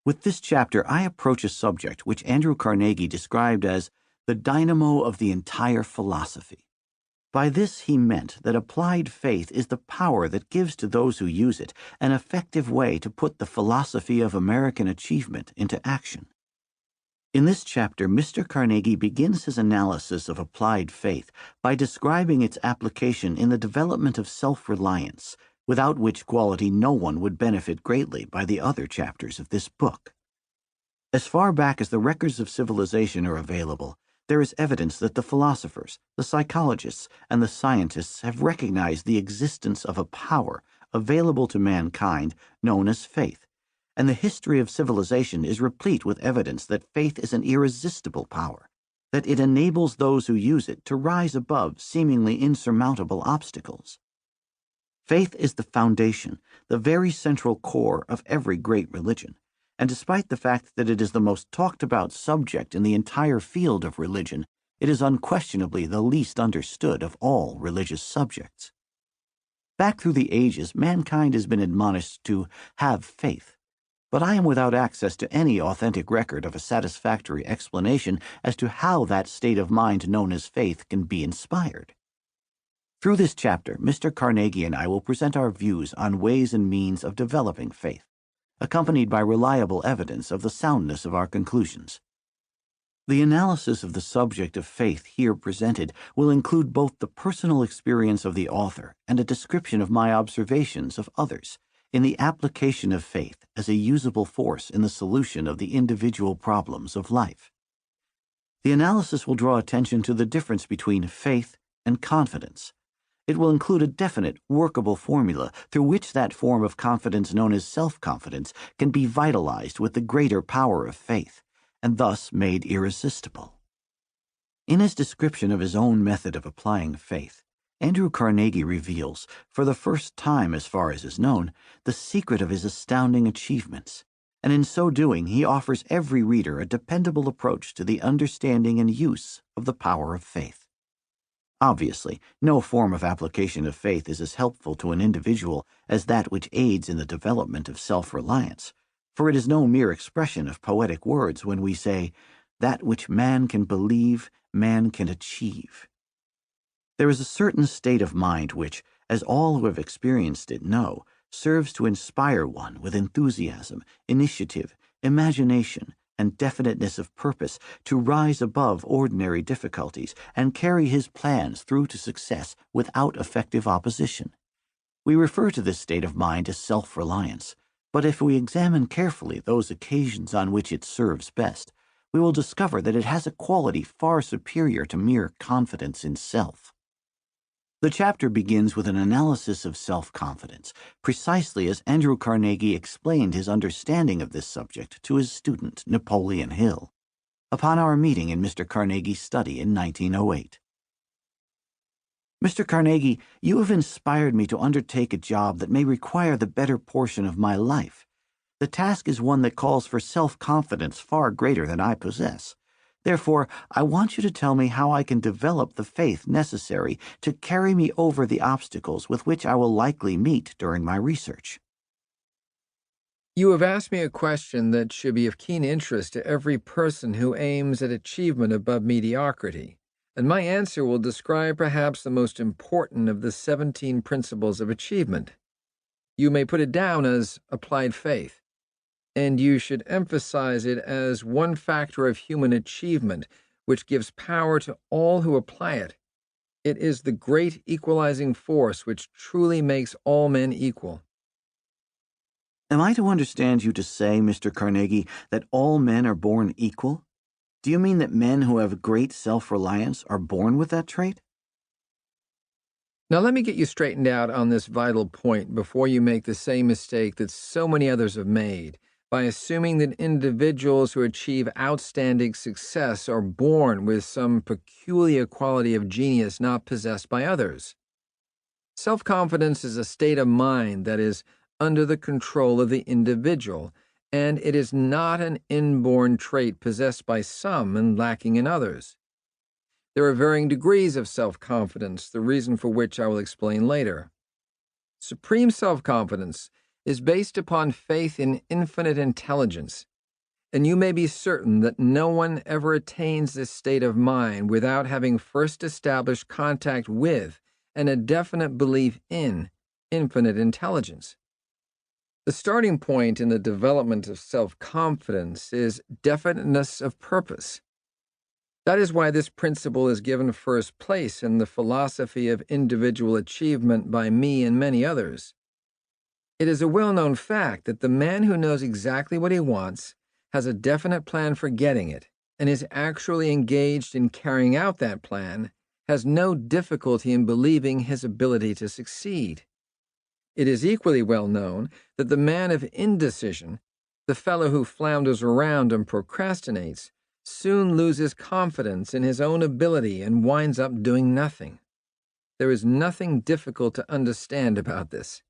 With this chapter, I approach a subject which Andrew Carnegie described as the dynamo of the entire philosophy. By this he meant that applied faith is the power that gives to those who use it an effective way to put the philosophy of American achievement into action. In this chapter, Mr. Carnegie begins his analysis of applied faith by describing its application in the development of self-reliance, without which quality no one would benefit greatly by the other chapters of this book. As far back as the records of civilization are available, there is evidence that the philosophers, the psychologists, and the scientists have recognized the existence of a power available to mankind known as faith, and the history of civilization is replete with evidence that faith is an irresistible power, that it enables those who use it to rise above seemingly insurmountable obstacles. Faith is the foundation, the very central core of every great religion, and despite the fact that it is the most talked about subject in the entire field of religion, it is unquestionably the least understood of all religious subjects. Back through the ages, mankind has been admonished to have faith, but I am without access to any authentic record of a satisfactory explanation as to how that state of mind known as faith can be inspired. Through this chapter, Mr. Carnegie and I will present our views on ways and means of developing faith, accompanied by reliable evidence of the soundness of our conclusions. The analysis of the subject of faith here presented will include both the personal experience of the author and a description of my observations of others in the application of faith as a usable force in the solution of the individual problems of life. The analysis will draw attention to the difference between faith and confidence. It will include a definite, workable formula through which that form of confidence known as self-confidence can be vitalized with the greater power of faith, and thus made irresistible. In his description of his own method of applying faith, Andrew Carnegie reveals, for the first time as far as is known, the secret of his astounding achievements, and in so doing he offers every reader a dependable approach to the understanding and use of the power of faith. Obviously, no form of application of faith is as helpful to an individual as that which aids in the development of self-reliance, for it is no mere expression of poetic words when we say, "That which man can believe, man can achieve." There is a certain state of mind which, as all who have experienced it know, serves to inspire one with enthusiasm, initiative, imagination, and definiteness of purpose to rise above ordinary difficulties and carry his plans through to success without effective opposition. We refer to this state of mind as self-reliance, but if we examine carefully those occasions on which it serves best, we will discover that it has a quality far superior to mere confidence in self. The chapter begins with an analysis of self-confidence, precisely as Andrew Carnegie explained his understanding of this subject to his student, Napoleon Hill, upon our meeting in Mr. Carnegie's study in 1908. "Mr. Carnegie, you have inspired me to undertake a job that may require the better portion of my life. The task is one that calls for self-confidence far greater than I possess. Therefore, I want you to tell me how I can develop the faith necessary to carry me over the obstacles with which I will likely meet during my research." You have asked me a question that should be of keen interest to every person who aims at achievement above mediocrity, and my answer will describe perhaps the most important of the 17 principles of achievement. You may put it down as applied faith, and you should emphasize it as one factor of human achievement which gives power to all who apply it. It is the great equalizing force which truly makes all men equal. Am I to understand you to say, Mr. Carnegie, that all men are born equal? Do you mean that men who have great self-reliance are born with that trait? Now let me get you straightened out on this vital point before you make the same mistake that so many others have made, by assuming that individuals who achieve outstanding success are born with some peculiar quality of genius not possessed by others. Self-confidence is a state of mind that is under the control of the individual, and it is not an inborn trait possessed by some and lacking in others. There are varying degrees of self-confidence, the reason for which I will explain later. Supreme self-confidence is based upon faith in infinite intelligence, And you may be certain that no one ever attains this state of mind without having first established contact with and a definite belief in infinite intelligence. The starting point in the development of self-confidence is definiteness of purpose. That is why this principle is given first place in the philosophy of individual achievement by me and many others. It is a well-known fact that the man who knows exactly what he wants, has a definite plan for getting it, and is actually engaged in carrying out that plan, has no difficulty in believing his ability to succeed. It is equally well known that the man of indecision, the fellow who flounders around and procrastinates, soon loses confidence in his own ability and winds up doing nothing. There is nothing difficult to understand about this.